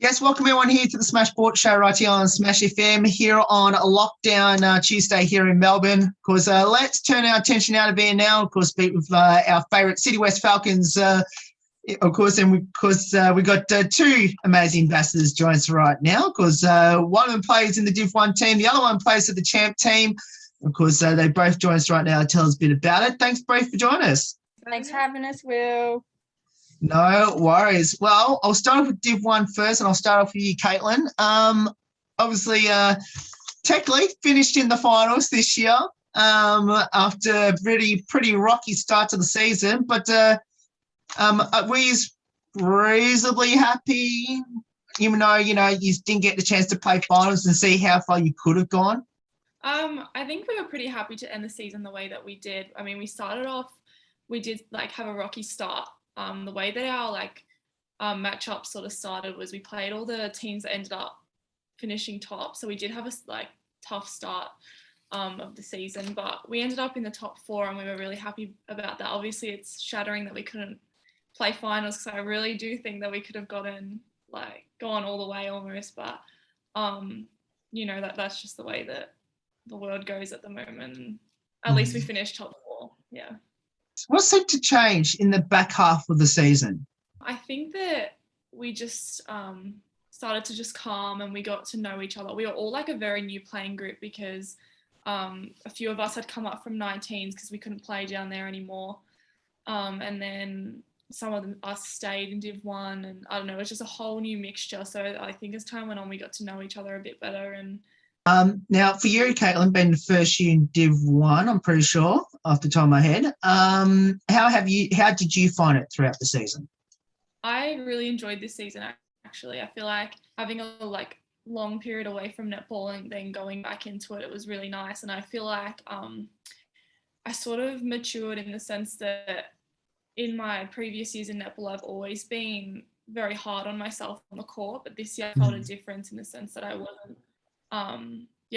Yes, welcome everyone here to the Smash Sports Show right here on Smash FM here on a lockdown Tuesday here in Melbourne. Of course, let's turn our attention now to VNL. Of course, speak with our favourite City West Falcons. Of course, and we got two amazing ambassadors joining us right now. Of course, one of them plays in the Div 1 team, the other one plays for the Champ team. Of course, they both join us right now to tell us a bit about it. Thanks, both, for joining us. Thanks for having us, Will. No worries. Well, I'll start off with Div 1 first, and I'll start off with you, Caitlin. Obviously, technically finished in the finals this year after a pretty rocky start to the season. But were you reasonably happy, even though, you didn't get the chance to play finals and see how far you could have gone? I think we were pretty happy to end the season the way that we did. I mean, we did have a rocky start. The way that our matchup sort of started was we played all the teams that ended up finishing top. So we did have a tough start of the season, but we ended up in the top 4 and we were really happy about that. Obviously, it's shattering that we couldn't play finals because I really do think that we could have gone all the way almost. But that's just the way that the world goes at the moment. At least we finished top 4. Yeah. What seemed to change in the back half of the season? I think that we just started to just calm and we got to know each other. We were all a very new playing group because a few of us had come up from 19s because we couldn't play down there anymore. And then some of us stayed in Div 1 and I don't know, it was just a whole new mixture. So I think as time went on, we got to know each other a bit better. And now, for you, Caitlin, being the first year in Div 1, I'm pretty sure, off the top of my head, how did you find it throughout the season? I really enjoyed this season, actually. I feel like having a long period away from netball and then going back into it, it was really nice. And I feel like I sort of matured in the sense that in my previous years in netball, I've always been very hard on myself on the court, but this year I felt a difference in the sense that I wasn't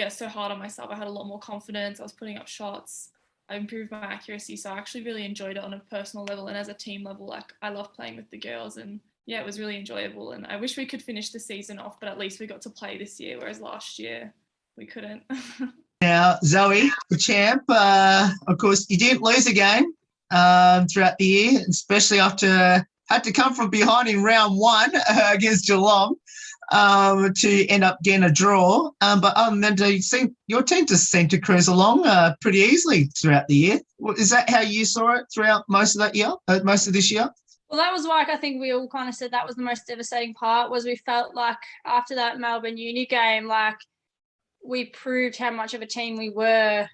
so hard on myself. I had a lot more confidence. I was putting up shots. I improved my accuracy. So I actually really enjoyed it on a personal level. And as a team level, I love playing with the girls. And yeah, it was really enjoyable. And I wish we could finish the season off, but at least we got to play this year, whereas last year we couldn't. Now, Zoe, the champ, of course, you didn't lose a game throughout the year, especially after had to come from behind in round 1 against Geelong. To end up getting a draw. But other than that, your team just seemed to cruise along pretty easily throughout the year. Is that how you saw it throughout most of this year? Well, that was I think we all kind of said that was the most devastating part, was we felt like after that Melbourne uni game, we proved how much of a team we were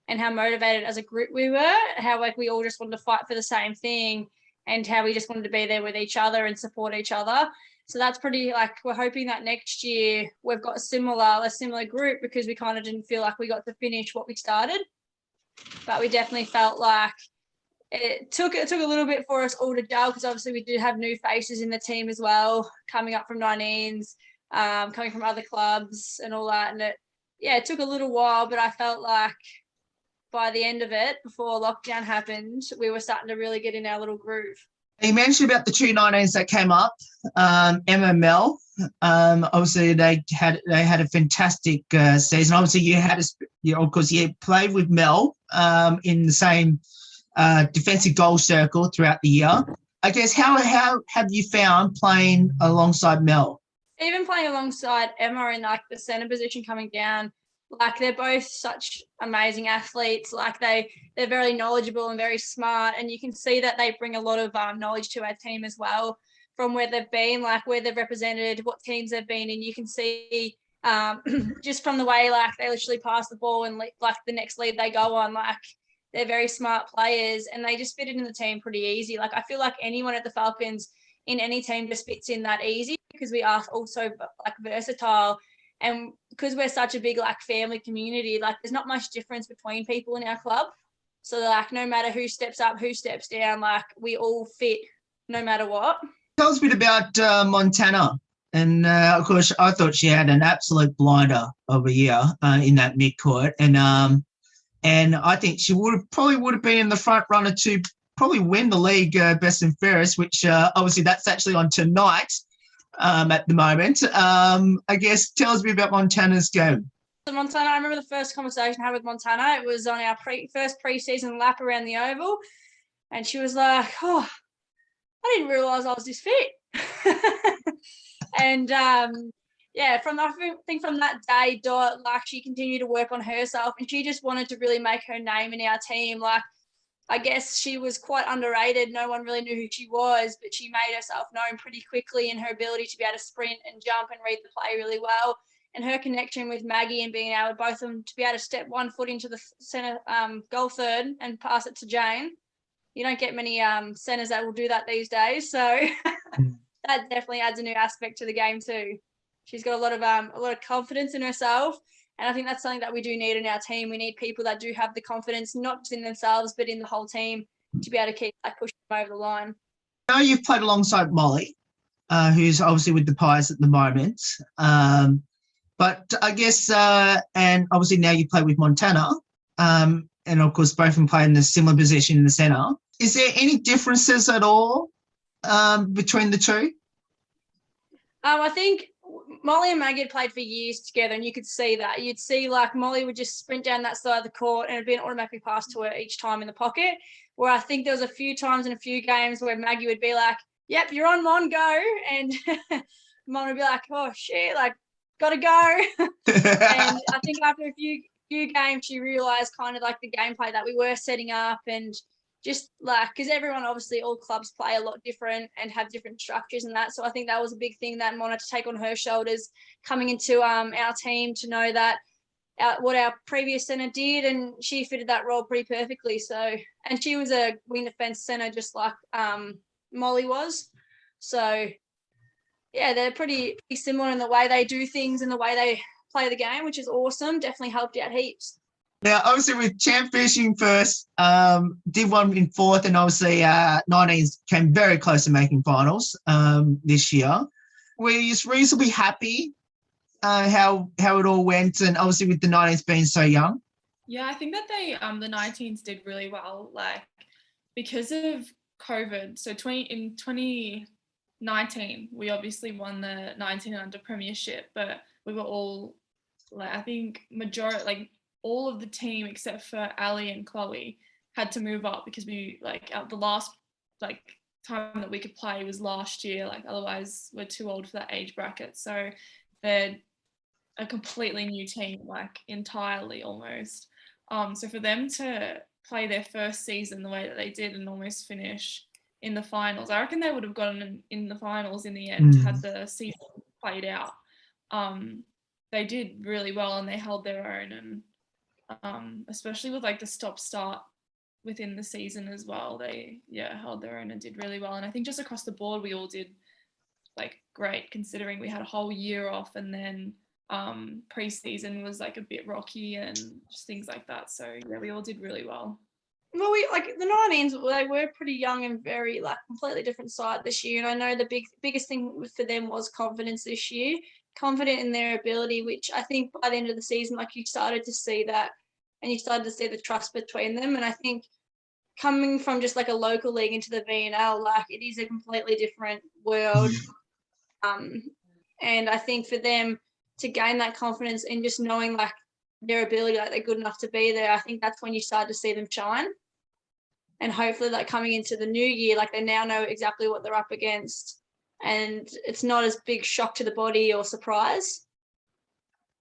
and how motivated as a group we were, how we all just wanted to fight for the same thing and how we just wanted to be there with each other and support each other. So that's pretty we're hoping that next year we've got a similar group because we kind of didn't feel like we got to finish what we started. But we definitely felt like it took a little bit for us all to gel because obviously we did have new faces in the team as well, coming up from 19s, coming from other clubs and all that. And it took a little while, but I felt like by the end of it, before lockdown happened, we were starting to really get in our little groove. You mentioned about the two 19s that came up, Emma and Mel. Obviously, they had a fantastic season. Obviously, you played with Mel in the same defensive goal circle throughout the year. I guess how have you found playing alongside Mel? Even playing alongside Emma in the centre position coming down. They're both such amazing athletes. They're very knowledgeable and very smart, and you can see that they bring a lot of knowledge to our team as well from where they've been, where they've represented, what teams they've been in. You can see just from the way they literally pass the ball and the next lead they go on. They're very smart players and they just fit in the team pretty easy. I feel like anyone at the Falcons in any team just fits in that easy because we are also versatile. And because we're such a big family community, there's not much difference between people in our club. So no matter who steps up, who steps down, we all fit no matter what. Tell us a bit about Montana. And of course, I thought she had an absolute blinder of a year in that midcourt. And I think she would have been in the front runner to probably win the league best and fairest, which obviously that's actually on tonight. at the moment. I guess tell us a bit about Montana's game. So Montana, I remember the first conversation I had with Montana. It was on our first preseason lap around the oval, and she was like, "Oh, I didn't realise I was this fit." And yeah, I think from that day, Dot, like, she continued to work on herself, and she just wanted to really make her name in our team. Like, I guess she was quite underrated. No one really knew who she was, but she made herself known pretty quickly in her ability to be able to sprint and jump and read the play really well. And her connection with Maggie and being able, both of them, to be able to step one foot into the centre goal third and pass it to Jane. You don't get many centres that will do that these days. So that definitely adds a new aspect to the game too. She's got a lot of confidence in herself. And I think that's something that we do need in our team. We need people that do have the confidence, not just in themselves, but in the whole team, to be able to keep like pushing them over the line. I know you've played alongside Molly, who's obviously with the Pies at the moment. But I guess, and obviously now you play with Montana, and of course both of them play in a similar position in the centre. Is there any differences at all between the two? I think Molly and Maggie had played for years together, and you could see that. You'd see like Molly would just sprint down that side of the court and it'd be an automatic pass to her each time in the pocket, where I think there was a few times in a few games where Maggie would be like, "Yep, you're on, Mon, go." And Mon would be like, "Oh, shit, like, gotta go." And I think after a few games, she realised kind of like the gameplay that we were setting up, and just like, because everyone, obviously all clubs play a lot different and have different structures and that. So I think that was a big thing that Mon had to take on her shoulders coming into our team, to know that what our previous centre did, and she fitted that role pretty perfectly. So, and she was a wing defence centre just like Molly was. So yeah, they're pretty similar in the way they do things and the way they play the game, which is awesome. Definitely helped out heaps. Now, obviously, with champ finishing first, did one in fourth, and obviously 19s came very close to making finals this year. Were you reasonably happy how it all went, and obviously with the 19s being so young? Yeah, I think that they the 19s did really well, like, because of COVID. So in 2019, we obviously won the 19 and under premiership, but we were all, like, I think all of the team except for Ali and Chloe had to move up, because we, like, the last like time that we could play was last year. Like, otherwise we're too old for that age bracket. So they're a completely new team, like entirely almost. So for them to play their first season the way that they did and almost finish in the finals, I reckon they would have gotten in the finals in the end had the season played out. They did really well and they held their own, and especially with like the stop-start within the season as well, they held their own and did really well. And I think just across the board we all did like great, considering we had a whole year off, and then pre-season was like a bit rocky and just things like that. So yeah, we all did really well. Well, we, like, the 19s, they were pretty young and very, like, completely different side this year. And I know the biggest thing for them was confidence this year, confident in their ability, which I think by the end of the season, like, you started to see that, and you started to see the trust between them. And I think coming from just like a local league into the VNL, like, it is a completely different world. And I think for them to gain that confidence and just knowing like their ability, like they're good enough to be there, I think that's when you start to see them shine. And hopefully, like, coming into the new year, like, they now know exactly what they're up against, and it's not as big shock to the body or surprise,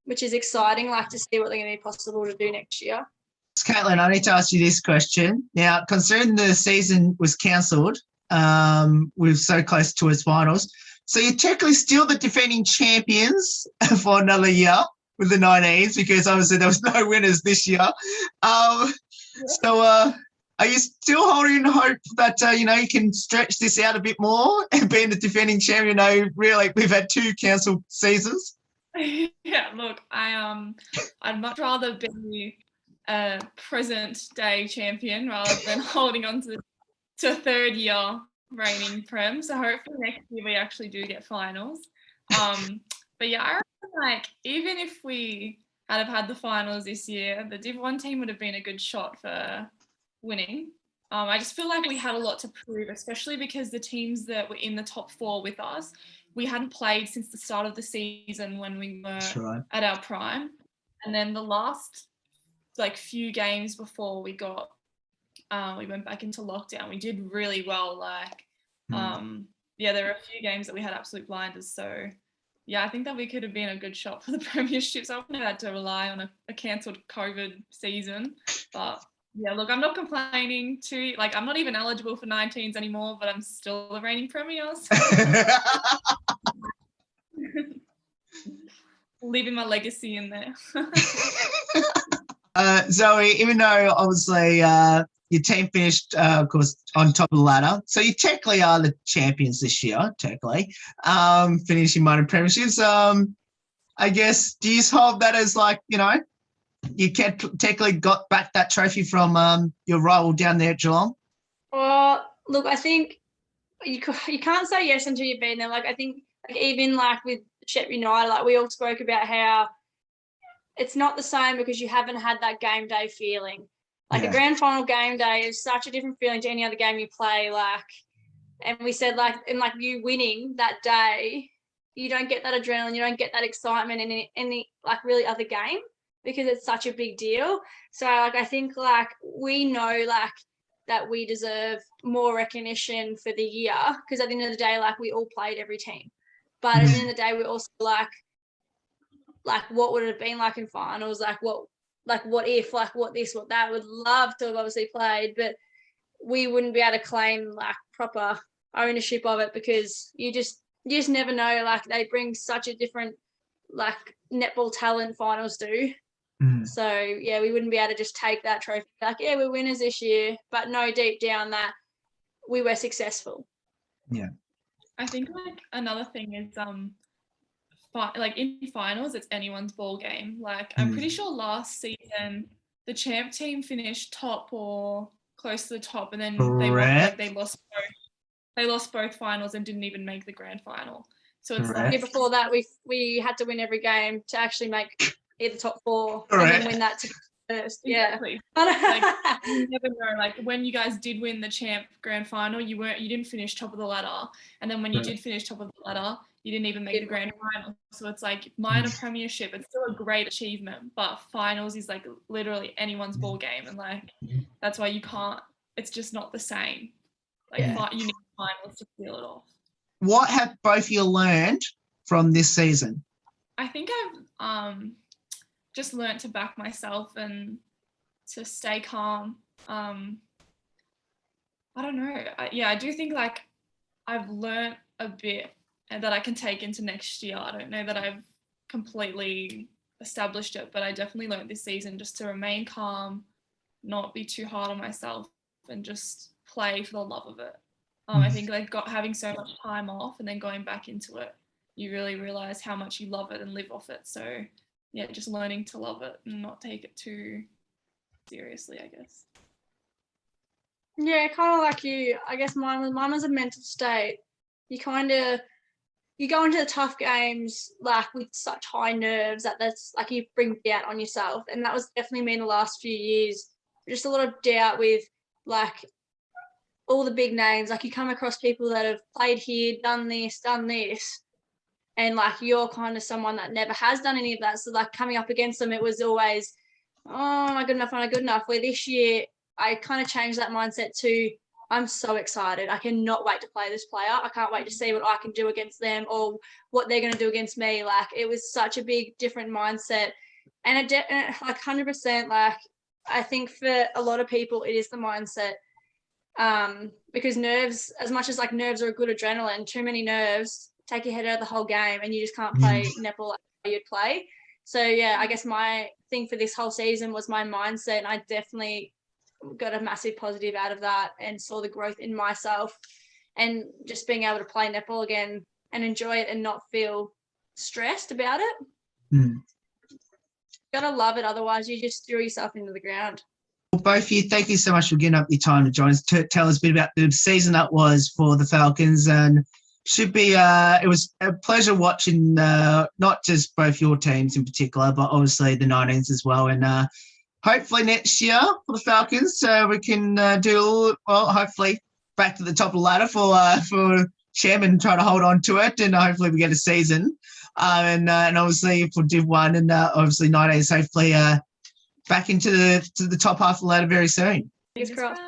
which is exciting, like, to see what they're going to be possible to do next year. Caitlin, I need to ask you this question. Now, considering the season was cancelled, we're so close to its finals, so you're technically still the defending champions for another year with the 19s, because obviously there was no winners this year. So are you still holding hope that, you can stretch this out a bit more and being the defending champion? Really, we've had 2 cancelled seasons. Yeah, look, I'd much rather be a present day champion rather than holding on to third year reigning prem. So hopefully next year we actually do get finals. But yeah, I reckon, like, even if we had the finals this year, the Div 1 team would have been a good shot for winning. I just feel like we had a lot to prove, especially because the teams that were in the top 4 with us, we hadn't played since the start of the season when we were at our prime. And then the last few games before we went back into lockdown, we did really well. There were a few games that we had absolute blinders. So I think that we could have been a good shot for the premiership. So I wouldn't have had to rely on a cancelled COVID season. But yeah, look, I'm not complaining too. I'm not even eligible for 19s anymore, but I'm still the reigning premier. So. Leaving my legacy in there. Zoe, even though obviously your team finished, of course, on top of the ladder, so you technically are the champions this year, finishing minor premierships. I guess, do you hold that as you technically got back that trophy from your rival down there at Geelong? Well, look, I think you can't say yes until you've been there. I think even with Sheffield United, we all spoke about how it's not the same because you haven't had that game day feeling. A grand final game day is such a different feeling to any other game you play. And we said you winning that day, you don't get that adrenaline, you don't get that excitement in any really other game because it's such a big deal. So I think we know that we deserve more recognition for the year because at the end of the day, we all played every team. But at the end of the day, we also what would it have been like in finals? What if, what this, what that. Would love to have obviously played, but we wouldn't be able to claim proper ownership of it because you just never know. They bring such a different netball talent finals do. So we wouldn't be able to just take that trophy. We're winners this year, but no, deep down that we were successful. Yeah. I think another thing is in finals it's anyone's ball game. I'm pretty sure last season the champ team finished top or close to the top, and then they lost both finals and didn't even make the grand final. So it's before that we had to win every game to actually make either top 4 and then win that to first. Exactly. You never know. When you guys did win the champ grand final, you didn't finish top of the ladder, and then when you did finish top of the ladder, you didn't even make the grand final. So it's minor premiership. It's still a great achievement, but finals is literally anyone's ball game, and that's why you can't. It's just not the same. You need finals to feel it off. What have both of you learned from this season? I think I've just learnt to back myself and to stay calm. I don't know. I do think I've learnt a bit and that I can take into next year. I don't know that I've completely established it, but I definitely learnt this season just to remain calm, not be too hard on myself, and just play for the love of it. I think having so much time off and then going back into it, you really realise how much you love it and live off it. So just learning to love it and not take it too seriously, I guess. Yeah, kind of like you. I guess mine was a mental state. You go into the tough games with such high nerves that's you bring doubt on yourself, and that was definitely me in the last few years. Just a lot of doubt with all the big names. You come across people that have played here, done this, and you're kind of someone that never has done any of that. So coming up against them, it was always, oh, am I good enough? Am I good enough? Where this year I kind of changed that mindset to, I'm so excited. I cannot wait to play this player. I can't wait to see what I can do against them or what they're going to do against me. It was such a big different mindset. And 100%, I think for a lot of people, it is the mindset. Because nerves, as much as nerves are a good adrenaline, too many nerves take your head out of the whole game and you just can't play netball like you'd play. So I guess my thing for this whole season was my mindset, and I definitely got a massive positive out of that and saw the growth in myself and just being able to play netball again and enjoy it and not feel stressed about it. Gotta love it, otherwise you just threw yourself into the ground. Well, both of you, thank you so much for getting up your time to join us, to tell us a bit about the season that was for the Falcons. And it was a pleasure watching not just both your teams in particular, but obviously the 19s as well. And hopefully next year for the Falcons, so we can hopefully back to the top of the ladder for chairman, try to hold on to it, and hopefully we get a season. And obviously for Div 1 and obviously 19s, hopefully back into the top half of the ladder very soon. Fingers crossed.